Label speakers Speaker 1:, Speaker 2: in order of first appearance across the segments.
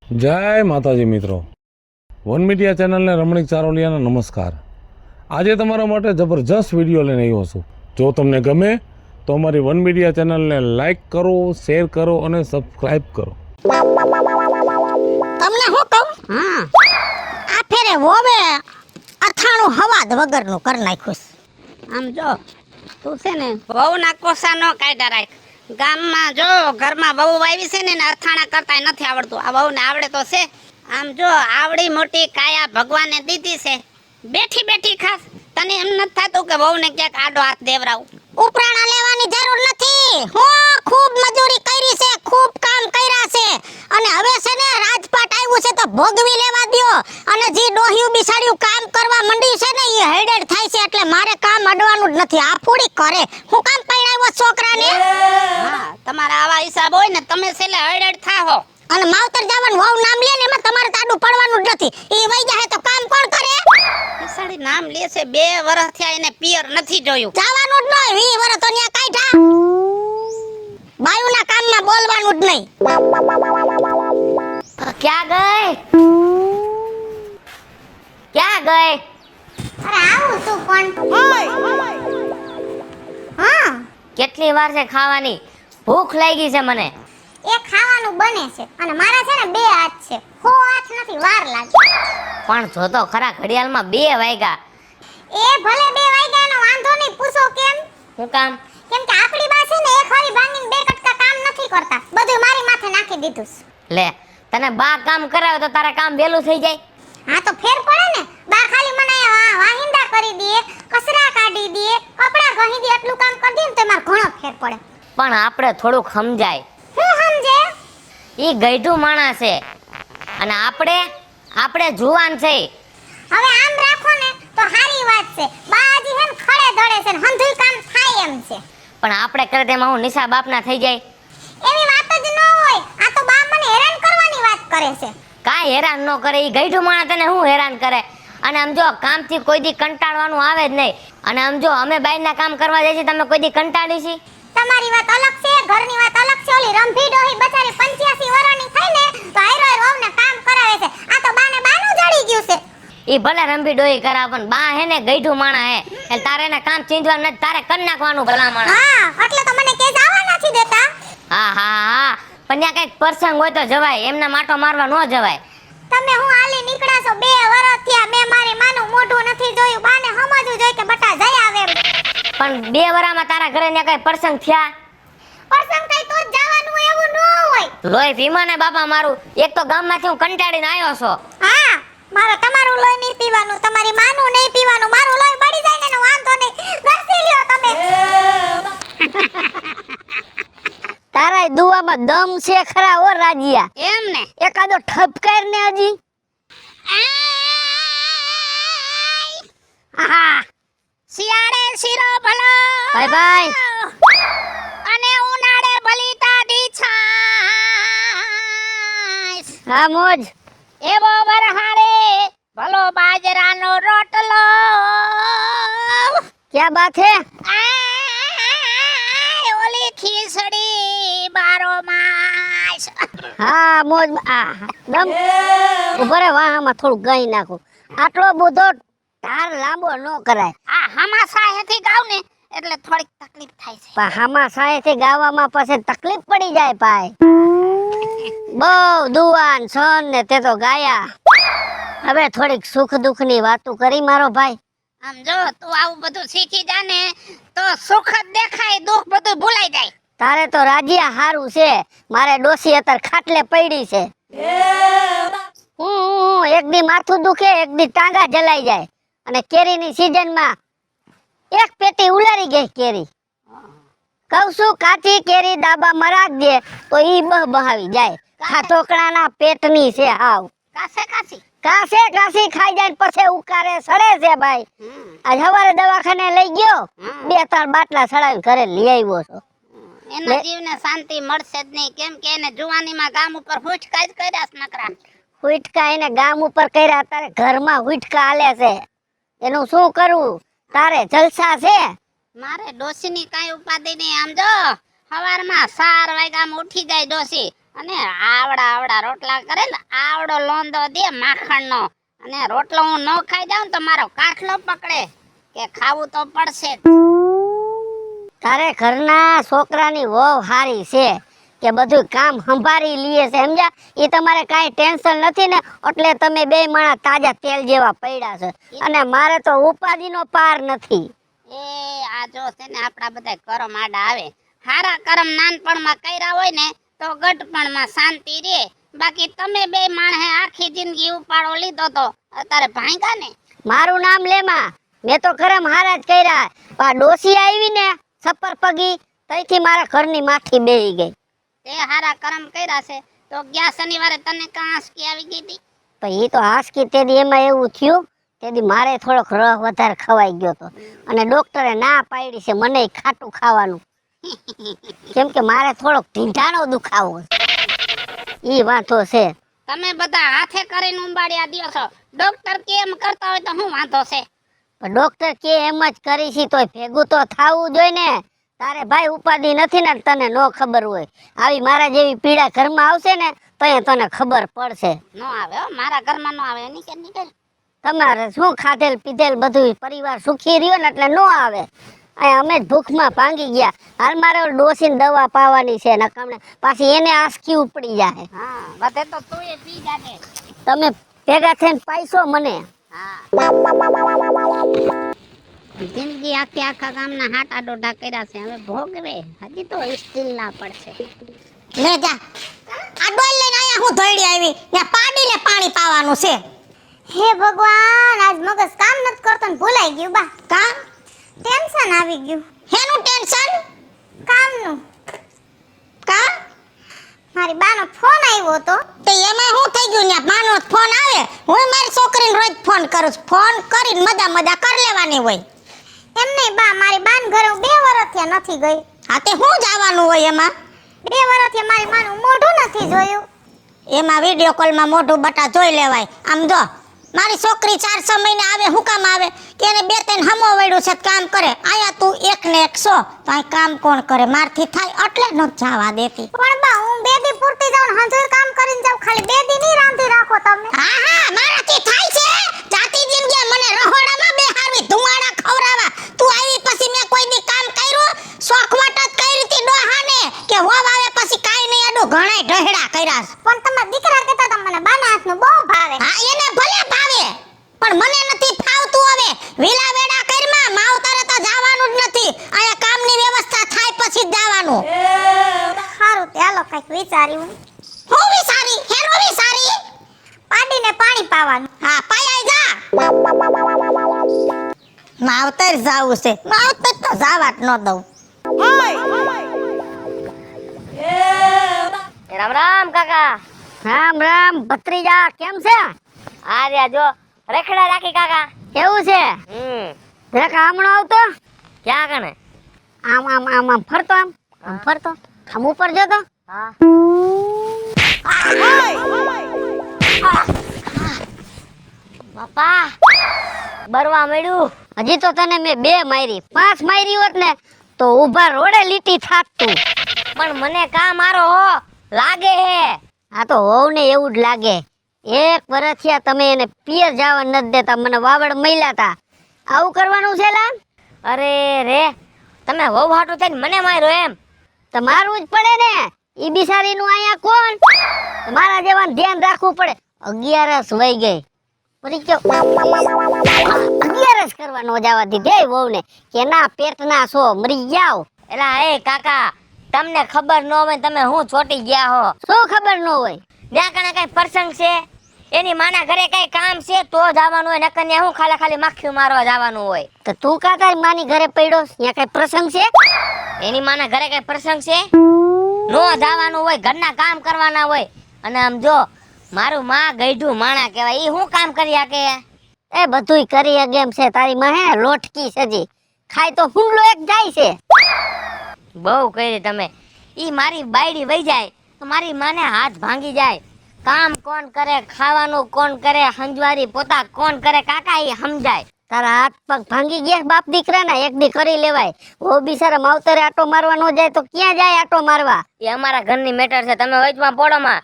Speaker 1: જય માતાજી મિત્રો, વન મીડિયા ચેનલને રમણીક ચારોલિયાના નમસ્કાર। આજે તમારા માટે જબરજસ્ત વિડીયો લઈને આવ્યો છું। જો તમને ગમે તો અમારી વન મીડિયા ચેનલને લાઈક કરો, શેર કરો અને સબસ્ક્રાઇબ કરો।
Speaker 2: તમને હું કહું, આ ફેરે હોવે અથાણું હવાદ વગરનું કરી નાખ્યું છે।
Speaker 3: આમ જો તું છે ને વહુના કોસા નો કાઢ્યા રાખ। ગામમાં જો ઘરમાં વહુ આવી છે ને એને અથાણા કરતા નથી આવડતું, આ વહુને આવડે તો છે। આમ જો આવડી મોટી કાયા ભગવાને દીધી છે, બેઠી બેઠી ખાસ। તને એમ નથી થતું કે વહુને ક્યાંક આડો હાથ દેવરાવું?
Speaker 2: ઉપરાણા લેવાની જરૂર નથી। હું ખૂબ મજૂરી કરી છે, ખૂબ કામ કર્યા છે અને હવે છે ને રાજપાટ આવ્યું છે તો ભોગવી લેવા દ્યો। અને જે ડોહિયું બિસાડ્યું કામ કરવા મંડ્યું છે ને એ હેડેડ થાય છે, એટલે મારે કામ અડવાનું જ નથી। આ પૂરી કરે હું કામ પૈણાવ્યો છોકરાને।
Speaker 3: હા, તમારા આવા હિસાબ હોય ને તમે છેલ્લે હળેડ થાહો।
Speaker 2: અને માવતર જવાનું વહુ નામ લે ને એમાં તમારે તાડું પડવાનું જ નથી। એ વઈ જાય તો કામ કોણ કરે?
Speaker 3: ઈસાડી નામ લે છે, 2 વર્ષ થયા એને પિયર નથી જોયું।
Speaker 2: જવાનું જ નહીં, 20 વર્ષ તો ન્યા કાઢ્યા। બાયુના કામમાં બોલવાનું જ નહીં।
Speaker 4: ક્યાં ગઈ? ક્યાં ગઈ?
Speaker 2: અરે આવું છું પણ હા,
Speaker 4: કેટલી વાર છે ખાવાની? ભૂખ લાગી છે મને।
Speaker 2: એ ખાવાનું બને છે અને મારા છે ને 2 હાથ છે, 100 હાથ નથી, વાર લાગે।
Speaker 4: પણ જો તો ખરા ઘડિયાળમાં 2 વાગ્યા।
Speaker 2: એ ભલે 2 વાગ્યાનો વાંધો નહીં, પૂછો કેમ?
Speaker 4: શું કામ?
Speaker 2: કેમ કે આપણી બા છે ને એક હરી ભાંગીને 2 કટકા કામ નથી કરતા, બધું મારી માથે નાખી દીધું છે।
Speaker 4: લે, તને બા કામ કરાવે તો તારે કામ વેલું થઈ જાય।
Speaker 2: હા તો ફેર પડે ને, બા ખાલી મને વાહિંદા કરી દે, કચરા કાઢી દે, કપડા ઘહી દે, એટલું કામ કરી દે ને તો માર ઘણો ફેર પડે।
Speaker 4: પણ આપણે થોડુંક સમજાય।
Speaker 2: હું સમજે?
Speaker 4: ઈ ગઈઢું માણસ છે અને આપણે જુવાન છે।
Speaker 2: હવે આમ રાખો ને તો સારી વાત છે, બાજી હે ને ખડે ધડે છે ને હંધુય કામ થાય એમ છે।
Speaker 4: પણ આપણે કરે તેમાં હું નિશા બાપના થઈ જાય?
Speaker 2: એવી વાત જ ન હોય, આ તો બા મને હેરાન કરવાની વાત કરે છે।
Speaker 4: કાંઈ હેરાન ન કરે, ઈ ગઈઢું માણસ તને હું હેરાન કરે? અને આમ જો કામથી કોઈ દી કંટાળવાનું આવે જ નહીં। અને આમ જો અમે બહારના કામ કરવા જઈએ છીએ, તમે કોઈ દી કંટાળી છી?
Speaker 2: તમારી વાત અલગ છે, ઘરની વાત અલગ છે। ઓલી રંભી ડોહી બચારી 85 વર્ષની થઈ ને તો હાયરો વહુને કામ કરાવે છે। આ તો બાને બાનું જડી ગયું છે।
Speaker 4: ઈ ભલે રંભી ડોહી કરાવ, પણ બા હે ને ગઈઢું માણા હે, એટલે તારે એને કામ ચીંધવા નથી, તારે કરી નાખવાનું ભલા માણા।
Speaker 2: હા, એટલે તો મને કે જવા નથી દેતા।
Speaker 4: હા, પણ ત્યાં કઈક પ્રસંગ હોય તો જવાય, એમને માટો મારવા ન જવાય।
Speaker 2: તમે હું હાલી નીકળ્યા છો, 2 વર્ષ થયા, મેં મારી માનું મોઢું નથી જોયું। બાને સમજવું જોઈએ કે બટા જઈ આવે એમ।
Speaker 4: પણ 2 વરામાં તારા ઘરે ને કઈ પ્રસંગ થયા?
Speaker 2: પ્રસંગ કઈ તો જ જવાનું એવું ન હોય।
Speaker 4: લોહી પીમા ને બાપા મારું, એક તો ગામમાંથી હું કંટાળીને આવ્યો છો।
Speaker 2: હા, મારે તમારું લોહી નહીં પીવાનું, તમારી માનું નહીં પીવાનું, મારું લોહી બળી જાય ને એનો વાંધો નહીં, દર્શી લ્યો તમે।
Speaker 4: તારા દુવામાં દમ છે ખરા ઓ રાજીયા?
Speaker 3: એમ ને
Speaker 4: એકાદો ઠપકાર ને હજી।
Speaker 3: આહા, શિયાળે શીરો ભલો
Speaker 4: ભાઈ ભાઈ,
Speaker 3: અને ઉનાળે બલિતાડી છાશ।
Speaker 4: હા મોજ।
Speaker 3: એવો વરહાડે ભલો બાજરાનો રોટલો।
Speaker 4: ક્યાં બાત હે?
Speaker 3: આય, ઓલી ખીચડી 12 માસ।
Speaker 4: હા મોજ। આ દમ ઉભો રે, વાહમાં થોડું ગાઈ નાખું, આટલો બધો ધાર લાંબો ન કરાય।
Speaker 3: આ હમાસા હેથી ગાવ ને એટલે થોડીક તકલીફ થાય છે।
Speaker 4: પણ હામાં સાહેથી ગાવામાં પછી તકલીફ પડી જાય ભાઈ। બહુ દુવાન છન ને તે તો ગાયા, હવે થોડીક સુખ દુઃખ ની વાતો કરી મારો ભાઈ।
Speaker 3: આમ જો તું આવું બધું શીખી જા ને તો સુખ જ દેખાય, દુઃખ બધું ભૂલાઈ જાય।
Speaker 4: તારે તો રાજીયા હારું છે, મારે ડોસી અત્યારે ખાટલે પડી છે। એક દી માથું દુખે, એક દી ટાંગા જલાઈ જાય। અને કેરીની સીઝનમાં એક પેટી ઉલારી ગઈ કેરી। કહું છું કાચી કેરી દાબામાં રાખજે તો ઈ બહાવી જાય। ખાટોકડાના પેટની છે હાવ,
Speaker 3: કાસે કાસી
Speaker 4: કાસે ખાઈ જાય પછી ઉકારે સડે છે ભાઈ। આજ સવારે દવાખાને લઈ ગયો, 2-3 બાટલા સડાવીને ઘરે લઈ આવ્યો છો।
Speaker 3: એના જીવને શાંતિ મળશે જ નહીં, કેમ કે એને જુવાનીમાં ગામ ઉપર હુચકા જ કર્યા છે નકરા।
Speaker 4: હુટકા એને ગામ ઉપર કર્યા, તારે ઘરમાં હુટકા હાલે છે, એનું શું કરવું? તારે જલસા છે?
Speaker 3: મારે ડોસીની કાઈ ઉપાધિ નહીં। આમ જો સવારમાં 4 વાગ્યામાં ઉઠી જાય ડોસી અને આવડા આવડા રોટલા કરે ને આવડો લોંદો દે માખણનો અને રોટલો હું ન ખાઈ જાઉં તો મારો કાઠલો પકડે કે ખાવું તો પડશે જ.
Speaker 4: તારે ઘરના છોકરાની વહુ હારી છે કે બધું કામ સંભાળી લીએ છે સમજ્યા. એ તમારે કાંઈ ટેન્શન નથી ને એટલે તમે બે માણા તાજા તેલ જેવા પડ્યા છે અને મારે તો ઉપાધિનો પાર નથી.
Speaker 3: એ આ જો છે ને આપણા બધા કરમ આડા આવે. હારા કરમ નાનપણમાં કર્યા હોય ને તો ગઢપણમાં શાંતિ રહે. બાકી તમે બે માણસે આખી જિંદગી ઉપાડો લીધો તો અત્યારે ભાંગા ને.
Speaker 4: મારું નામ લેમાં, મેં તો કરમ હારા જ કર્યા. આ ડોસી આવી ને સપર પગી તઈથી મારા ઘરની માઠી બેહી ગઈ.
Speaker 3: તે હારા કરમ કર્યા છે તો ગયા શનિવારે તને કાંસકી આવી ગઈ હતી.
Speaker 4: પણ એ તો હાસકી તેદી એમાં એવું થયું તેદી મારે થોડોક રહ વધારે ખવાઈ ગયો હતો અને ડોક્ટરે ના પાડી છે મને ખાટું ખાવાનું કેમ કે મારે થોડોક ઢીંઢાનો દુખાવો ઈ વાંધો છે.
Speaker 3: તમે બધા હાથે કરીને ઉંબાડ્યા દ્યો છો. ડોક્ટર કેમ કરતા હોય તો શું વાંધો છે?
Speaker 4: પણ ડોક્ટર કે એમ જ કરી છે તોય ભેગું તો થાવું જોઈએ ને. તારે ભાઈ ઉપાધિ નથી ને તને નો ખબર હોય. આવી મારા જેવી પીડા ઘરમાં આવશે ને તો તને ખબર પડશે.
Speaker 3: નો આવે હો, મારા ઘરમાં નો આવે. નીકળ નીકળ.
Speaker 4: તમારે શું ખાધેલ પીધેલ બધું પરિવાર સુખી રહ્યો ને એટલે નો આવે. અહીં અમે જ ભૂખમાં ભાંગી ગયા. હાલ મારે ડોસીને દવા પાવાની છે નકામણે પાછી એને આસકી ઉપડી જાય.
Speaker 3: હા વધે તો તું એ પી જાને.
Speaker 4: તમે ભેગા થઈને પાઈશો મને.
Speaker 3: હા જિંદગી આખી આખા ગામના હાટા ડોઢા કર્યા છે. હવે ભોગવે હજી તો સ્ટીલ ના પડશે.
Speaker 2: લે જા આ ડોલ લઈને આયા હું ધોઈડી આવી ત્યાં પાડીને પાણી પાવાનું છે.
Speaker 5: હે ભગવાન આજ મગજ કામ નથી કરતો ને ભૂલાઈ ગયું બા.
Speaker 2: કા
Speaker 5: ટેન્શન આવી ગયું
Speaker 2: હેનું ટેન્શન?
Speaker 5: કામનું.
Speaker 2: કા
Speaker 5: મારી બાનો ફોન આવ્યો તો
Speaker 2: તે એમાં શું થઈ ગયું ને માનો ફોન આવે હું મારી છોકરીને રોજ ફોન કરું છું. ફોન કરીને મજા મજા કરી લેવાની હોય.
Speaker 5: એમ નહીં બા મારી બાન ઘરે હું 2 વર્ષ થયા નથી ગઈ.
Speaker 2: હા તે શું જવાનું હોય એમાં?
Speaker 5: 2 વર્ષ થયા મારી માનું મોઢું નથી જોયું.
Speaker 2: એમાં વિડિયો કોલમાં મોઢું બટા જોઈ લેવાય. આમ જો મારી છોકરી 4-6 મહિને આવે હું કામ આવે કે એને 2-3 હમો વળ્યું છે કામ કરે. આયા તું એક ને એક સો તો આ કામ કોણ કરે? મારથી થાય એટલે ન જવા દેતી.
Speaker 5: પણ બા હું 2 દી પૂરતી જાઉં ને હંજોર કામ કરીને જાઉં. ખાલી 2 દી નહીં રાંધી રાખો તમે.
Speaker 2: હા હા મારાથી થાય છે. જાતી જિંદગી મને રહોડામાં બેહારવી ધુમાડા ખવરાવા. તું આવી પછી મેં કોઈ દી કામ કર્યું? શોખ માટે જ કરી હતી ડોહાને કે હોવ આવે પછી કાઈ નહીં અડું ઘણાય ઢહેડા કર્યા છે.
Speaker 5: પણ તમારા દીકરા કહેતા હતા મને બાના હાથનું બહુ ભાવે.
Speaker 2: હા એને ભલે ભાવે પણ મને નથી ફાવતું. હવે વેલા વેડા કરમાં માવતરે તો જવાનું જ નથી. આયા કામની વ્યવસ્થા થાય પછી જ જવાનું.
Speaker 5: સારું તે હાલો કઈક વિચાર્યું.
Speaker 2: હું વિચારી હેરો વિચારી
Speaker 5: પાડીને પાણી પાવાનું.
Speaker 2: હા પાયાઈ જા. માવતર જાવું છે. માવતર તો જાવા જ ન દઉં.
Speaker 4: રામ રામ કાકા. રામ રામ ભત્રીજા કેમ છે? આ રહ્યા જો રખડા રાખી કાકા. કેવું છે? જરાક હમણો આવતો ક્યાં કને આમ આમ આમ આમ ફરતો આમ ફરતો આમ ઉપર જતો. હા બાપા બરવા મળ્યું. હજી તો તને મેં 2 મારી 5 મારી હોત ને તો ઊભા રોડે લીટી થાત તું. પણ મને કા મારો હો લાગે હે. આ તો હોવ ને એવું જ લાગે. 1 વર્ષ થયા તમે એને પિયર જવા નથી દેતા. મને વાવડ મૈલા તા. આવું કરવાનું છે લા? અરે રે તમે વહુ હાટું થઈને મને માર્યો એમ? તમારું જ પડે ને. ઈ બિચારીનું આયા કોણ? મારા જેવાને ધ્યાન રાખવું પડે. 11 વઈ ગઈ પછી કે 11 કરવાનો જવા દીધી વહુ ને કે ના પેટના છો મરી જાવ. એલા એ કાકા તમને ખબર ન હોય તમે હું છોટી ગયા હો. શું ખબર ન હોય? ત્યાં કણે કઈ પ્રસંગ છે એની માના ઘરે કઈ કામ છે તો જવાનું હોય નકર હું ખાલી માખી મારવા જવાનું હોય. તો તું કા તારી માની ઘરે પડ્યો ત્યાં કઈ પ્રસંગ છે? એની માના ઘરે કઈ પ્રસંગ છે? નો જવાનું હોય ઘરના કામ કરવાના હોય. અને આમ જો મારું માં ગઈઢું માણા કહેવાય. ઈ હું કામ કરી શકે? એ બધુંય કરી શકે એમ છે. તારી માં હે લોટકી સજી ખાય તો હુંડલો એક જાય છે. બહુ કરી તમે. ઈ મારી બાયડી વઈ જાય તો મારી માને હાથ ભાંગી જાય. કામ કોણ કરે ખાવાનું કોણ કરે હંજવારી પોતા કોણ કરે કાકા ઈ સમજાય. તારા હાથ પગ ભાંગી ગયા બાપ દીકરાના એક દી કરી લેવાય. ઓ બિચારા માવતરે આટો મારવા ન જાય તો ક્યાં જાય આટો મારવા?
Speaker 6: એ અમારા ઘરની મેટર છે, તમે વચમાં પડો માં.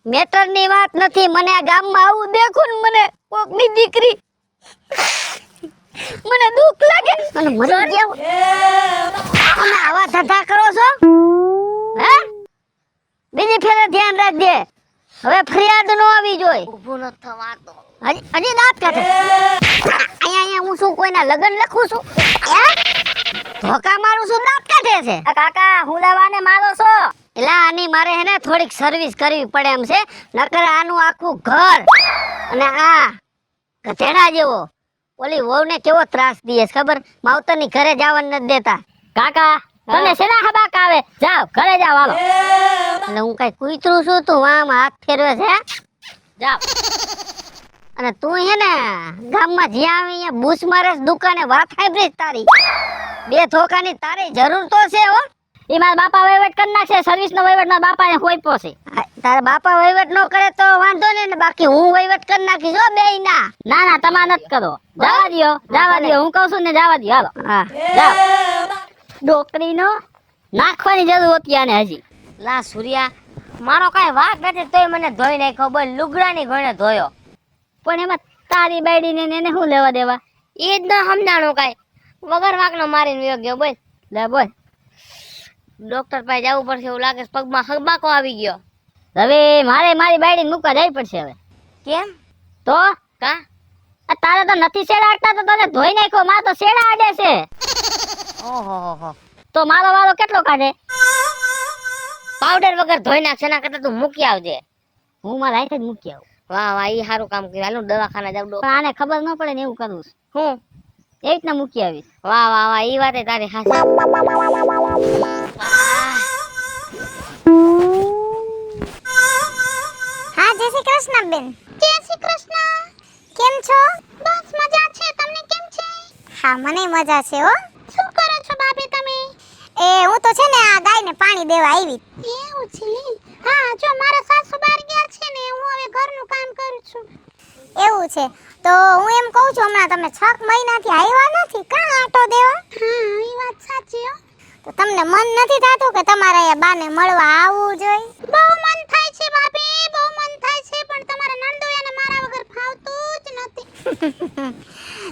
Speaker 4: મેટરની વાત નથી, મને આ ગામમાં આવું દેખું ને મને કોકની દીકરી મને દુઃખ લાગે અને મરી જાવ. તમે આવા ધંધા કરો છો? હે? બીજી ફેરે ધ્યાન રાખજે, હવે ફરિયાદ નો આવી જોઈ.
Speaker 6: ઊભું ન થવાતો.
Speaker 4: હજી દાંત કાઢે. અહીંયા હું શું કોઈના લગન લખું છું? હે? ધોકા મારું છું, દાંત કાઢે છે.
Speaker 6: આ કાકા હુલાવાને મારો છો?
Speaker 4: એલા આની મારે હે ને થોડીક સર્વિસ કરવી પડે એમ છે, નકર આનું આખું ઘર અને આ ગધેડા જેવો ઓલી વહુને કેવો ત્રાસ દીએ છે ખબર? માવતરની ઘરે જવા નથી દેતા.
Speaker 6: કાકા તમે શેના હબાક આવે? જાઓ ઘરે જાઓ હાલો.
Speaker 4: એટલે હું કઈ કૂતરું છું તું આમ હાથ ફેરવે છે?
Speaker 6: જાઓ.
Speaker 4: અને તું હે ને ગામમાં જ્યાં આવે અહીંયા બૂસ મારે દુકાને વાત સાંભળી તારી. બે ધોકાની તારી જરૂર તો છે હો.
Speaker 6: એ મારા બાપા વહીવટ કરી નાખશે, સર્વિસ નો વહીવટ મારા બાપાને હોઈપો છે.
Speaker 4: તારા બાપા વહીવટ ન કરે તો વાંધો નહીં ને, બાકી હું વહીવટ કરી નાખીશ હો બેય ના.
Speaker 6: ના ના તમારે નથી કરો. જવા દ્યો, જવા દ્યો, હું કહું છું ને જવા દ્યો હાલો.
Speaker 4: હા
Speaker 6: જાઓ. ડોકરીનો નાખવાની જરૂર હતી આને હજી. લા સૂર્યા, મારો કાંઈ વાંક નથી તોય મને ધોઈ નાખ્યો. બોલ લુગડાની ઘોણે ધોયો. પણ એમાં તારી બાયડીને ને એને શું લેવા દેવા? એ જ ન સમજાણું કાંઈ. વગર વાંકનો મારીને વયો ગયો. બોલ લે બોલ. ડોક્ટર પાસે જવું પડશે એવું લાગે છે, પગમાં હગબાકો આવી ગયો. હવે મારે મારી બાયડીને મૂકવા જવી પડશે હવે. કેમ? તો કા આ તારે તો નથી શેડાડતા તો તને ધોઈ નાખ્યો. માં તો શેડા આડે છે. ઓહો તો મારો વાળો કેટલો કાઢે? પાવડર વગર ધોઈ નાખશે, એના કરતા તું મૂકી આવજે.
Speaker 4: હું મારા હાથે જ મૂકી આવું.
Speaker 6: વાહ વાહ, ઈ સારું કામ કર્યું. હાલો દવાખાના જાવ.
Speaker 4: પણ આને ખબર ન પડે ને એવું કરું છું.
Speaker 6: હું
Speaker 4: એવી રીતના મૂકી આવીશ.
Speaker 6: વાહ વાહ વાહ, ઈ વાતે તારી હાચી.
Speaker 5: હા જય શ્રી કૃષ્ણ બેન. જય શ્રી કૃષ્ણ. કેમ છો? બસ મજા છે, તમને કેમ છે? હા મને મજા છે હો. શું કરો છો ભાભી તમે? એ હું તો છે ને આ ગાયને પાણી દેવા આવી. એવું છે? હા જો મારા સાસુ બહાર ગયા છે ને, હું હવે ઘરનું કામ કરું છું. એવું છે તો હું એમ કહું છું હમણાં તમે 6 મહિનાથી આવ્યા નથી કાં આટો દેવા? હા એ વાત સાચી હો. તો તમને મન નથી થાતું કે તમારે અહીંયા બાને મળવા આવવું જોઈએ? બહુ મન થાય છે ભાભી, બહુ મન થાય છે, પણ તમારા નણંદોયાને મારા વગર ફાવતું જ નથી.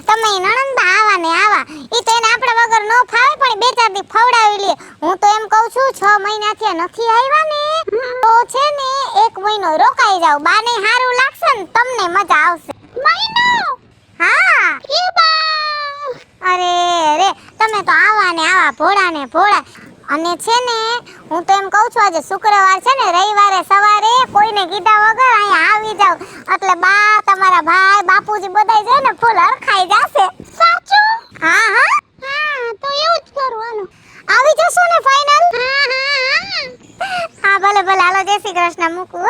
Speaker 5: તમે નણંદબા આવા ને આવા, ઈ તો એને આપણા વગર નો ફાવે, પણ 2-4 દી ફવડાવી લે. હું તો એમ કહું છું 6 મહિનાથી નથી આવ્યા ને તો છે ને 1 મહિનો રોકાઈ જાવ, બાને સારું લાગશે ને તમને મજા આવશે. મહિનો? હા એ બા, અરે રે તમે તો આવા ને આવા ભોળા ને ભોળા. અને છે ને હું તો એમ કહું છું આજે શુક્રવાર છે ને, રવિવારે સવારે કોઈને કીધા વગર અહીંયા આવી જાવ, એટલે બા તમારા ભાઈ બાપુજી બધાય છે ને ફૂલ હરખાઈ જશે. સાચું? હા હા હા તો એવું જ કરવાનું. આવી જશો ને ફાઇનલ? હા હા હા ભલે ભલે હાલો જય શ્રી કૃષ્ણ મૂકું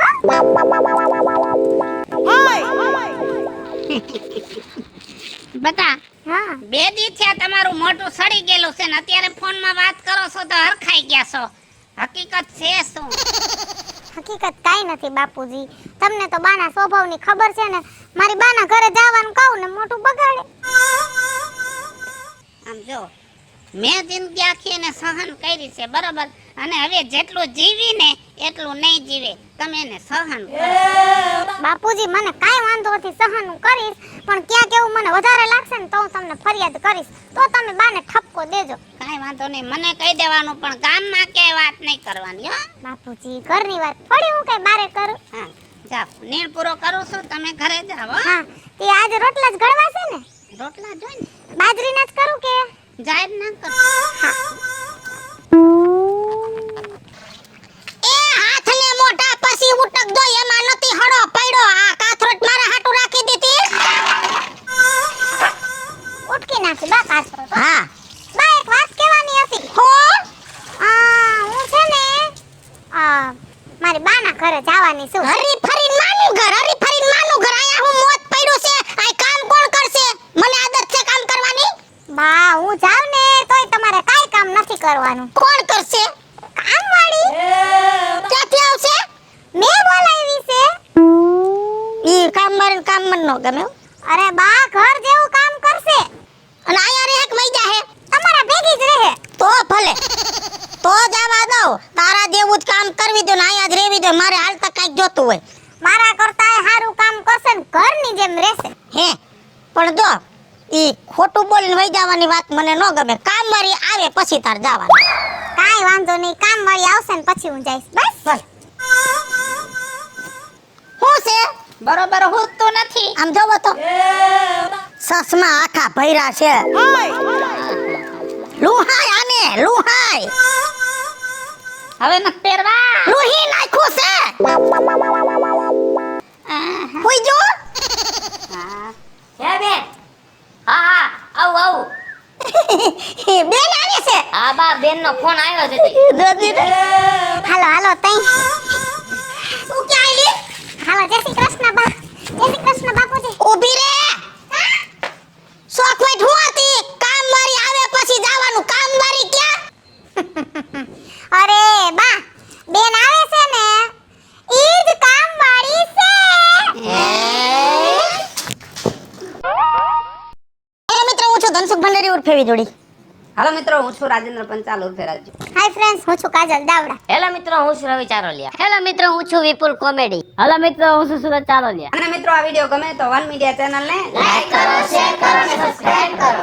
Speaker 3: બતા
Speaker 5: હા.
Speaker 3: 2 દી થયા તમારું મોઢું સડી ગયેલું છે ને અત્યારે ફોનમાં વાત કરો છો તો હરખાઈ ગયા છો. હકીકત છે શું?
Speaker 5: હકીકત કાઈ નથી બાપુજી, તમને તો બાના સ્વભાવની ખબર છે ને. મારી બાના ઘરે જવાનું કહું ને મોટું બગાડે.
Speaker 3: આમ જો મેં જિંદગી આખી એને સહન કરી છે બરાબર, અને હવે જેટલું જીવી ને એટલું નહીં જીવે. તમે એને સહન કરો.
Speaker 5: બાપુજી મને કાઈ વાંધો નથી, સહન હું કરીશ, પણ ક્યાંક એવું મને વધારે લાગશે ને તો હું તમને ફરિયાદ કરીશ, તો તમે બાને ઠપકો દેજો.
Speaker 3: કાંઈ વાંધો નહીં, મને કહી દેવાનું, પણ ગામમાં ક્યાંય વાત નહીં કરવાની હો.
Speaker 5: બાપુજી ઘરની વાત થોડી હું કઈ બારે કરું.
Speaker 3: હા જાઓ, નીણ પૂરો કરું છું, તમે ઘરે જાઓ હો.
Speaker 5: હા તે આજે રોટલા જ ઘડવા છે ને?
Speaker 3: રોટલા જોઈ ને
Speaker 5: બાજરીના જ કરું કે?
Speaker 3: જાહેર ના કરો.
Speaker 2: એ હાથને મોઢા પછી ઉટક દો, એમાં નથી હળો પડ્યો. આ કાથરોટ મારા હાટુ રાખી દીધી.
Speaker 5: ઉટકી નાખી બા કાચરો.
Speaker 2: હા
Speaker 5: બા એક વાત કહેવાની હતી.
Speaker 2: હો
Speaker 5: હું છે ને મારી બાના ઘરે જવાની છું.
Speaker 2: હરી ફરીન માનું ઘર, હરી ફરીન માનું ઘર. આયા હું મોત પડ્યું છે, આ કામ કોણ કરશે? મને આદત છે કામ કરવાની.
Speaker 5: બા હું જાવ ને તોય તમારે કાઈ કામ નથી કરવાનું.
Speaker 2: કોણ કરશે?
Speaker 5: કામવાળી
Speaker 2: ક્યાંથી આવશે?
Speaker 5: મેં બોલાવી છે.
Speaker 2: ઈ કામ મારીને કામ મન નો ગમે હો.
Speaker 5: અરે બા ઘર જેવું કામ કરશે. એવી જ રહે.
Speaker 2: તો ભલે તો જવા દઉં, તારા જેવું જ કામ કરવી દો ને અહીંયા જ રહેવી દો, મારે હાલતા કાંઈક જોતું હોય.
Speaker 5: મારા કરતા સારું કામ કરશે ને ઘરની જેમ રહેશે.
Speaker 2: હે પણ જો ઈ ખોટું બોલીને વહી જવાની વાત મને ન ગમે. કામવાળી આવે પછી તાર જવાનું.
Speaker 5: કાંઈ વાંધો નહીં, કામવાળી આવશે ને પછી હું જઈશ. બસ
Speaker 2: બસ શું છે
Speaker 3: બરોબર હોતું નથી.
Speaker 2: આમ જોવો તો સસમા આખા ભૈરા છે. લુહાય આને લુહાય
Speaker 3: હવે ન પહેરવા.
Speaker 2: લુહી નાખ્યું છે. કોઈ જો
Speaker 6: હે બેન હા હા આવું આવું
Speaker 2: બેન આવે છે.
Speaker 6: હા બા બેન નો ફોન આવ્યો છે
Speaker 5: હાલો હાલો તઈ.
Speaker 2: તું ક્યાં આલી?
Speaker 5: હાલો જય શ્રી કૃષ્ણ બા. જય શ્રી કૃષ્ણ બાપુજી.
Speaker 2: ઊભી રે. શોખવટ હું હતી કામવાળી આવે પછી જવાનું. કામવાળી ક્યાં?
Speaker 5: અરે બા બેન આવે છે ને ઈ જ કામવાળી છે.
Speaker 2: અરે મિત્રો હું છું ધનસુખ ભંડારી ઉર્ફે વીજળી.
Speaker 3: હાલો મિત્રો, હું છું રાજેન્દ્ર પંચાલ ઉર્ફે રાજુ.
Speaker 5: હાય ફ્રેન્ડ્સ, હું છું કાજલ દાવડા.
Speaker 6: હેલો મિત્રો હું છું રવિ ચારોલિયા હેલો મિત્રો હું છું વિપુલ કોમેડી હેલો મિત્રો હું છું સુરત ચારોલિયા
Speaker 3: અને મિત્રો આ વિડીયો ગમે તો વન મીડિયા ચેનલ ને
Speaker 6: લાઈક કરો શેર કરો અને સબસ્ક્રાઇબ કરો